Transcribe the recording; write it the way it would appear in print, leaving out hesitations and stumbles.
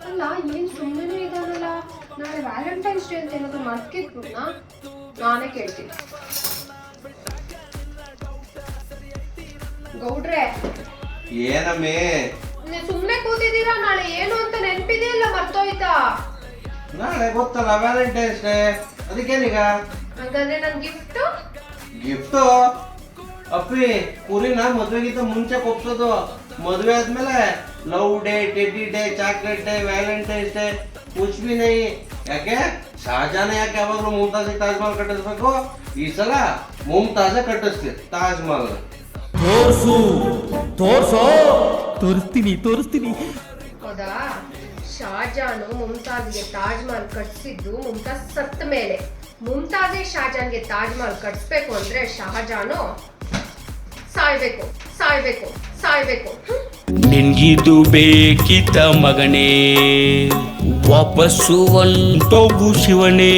ಅಲ್ಲ ಏನ್ ಸುಮ್ಮನೆ ಇದಾನಲ್ಲ, ನಾಳೆ ವ್ಯಾಲೆಂಟೈನ್ಸ್ ಡೇ ಅಂತ ಏನಾದ್ರು ಮರ್ತಿದ್ಬಿಟ್ನಾ? ನಾನೇ ಕೇಳ್ತೀನಿ. ಗೌಡ್ರೆ, ಏನಮ್ಮೆ ನೀವು ಸುಮ್ಮನೆ ಕೂತಿದ್ದೀರಾ? ನಾಳೆ ಏನು ಅಂತ ನೆನಪಿದೆಯಲ್ಲ, ಮರ್ತೋಯ್ತಾ? ನಾಳೆ ಗೊತ್ತಲ್ಲ ವ್ಯಾಲೆಂಟೈನ್ಸ್ ಡೇ, ಅದಕ್ಕೇನೀಗ? ಹಂಗಂದ್ರೆ ನನ್ ಗಿಫ್ಟ್ ಗಿಫ್ಟು ಅಪ್ಪಿ ಕುರಿನ ಮದ್ವೆಗಿಂತ ಮುಂಚೆ ಕೊಪ್ಸೋದು. ಮದ್ವೆ ಆದ್ಮೇಲೆ love day, teddy day, chocolate day, Valentine's day ಕುಚ್ ಬಿ ನೈ. ಯಾಕೆ ಶಾಜಾನ ಯಾಕೆ ಯಾವಾಗಲೂ ಮುಮ್ತಾಜಿಗೆ ತಾಜ್ ಮಹಲ್ ಕಟ್ಟಿಸ್ಬೇಕು? ಈ ಸಲ ಮುಮ್ತಾಜೆ ಕಟ್ಟಿಸ್ತೀವಿ ತಾಜ್ ಮಹಲ್. ತೋರಿಸ್ತೀನಿ. ಹೌದಾ? ಶಾಜಾನು ಮುಮ್ತಾಜ್ಗೆ ತಾಜ್ ಮಹಲ್ ಕಟ್ಸಿದ್ದು ಮುಮ್ತಾಜ್ ಸತ್ತ ಮೇಲೆ. ಮುಮ್ತಾಜೆ ಶಾಜಾನ್ಗೆ ತಾಜ್ ಮಹಲ್ ಕಟ್ಸ್ಬೇಕು ಅಂದ್ರೆ ಶಹಜಾನು ಸಾಯ್ಬೇಕು. ನಿನ್ಗಿದು ಬೇಕಿತ್ತ ಮಗನೇ, ವಾಪಸ್ಸು ಹೊಂಟೋಗು ಶಿವನೇ.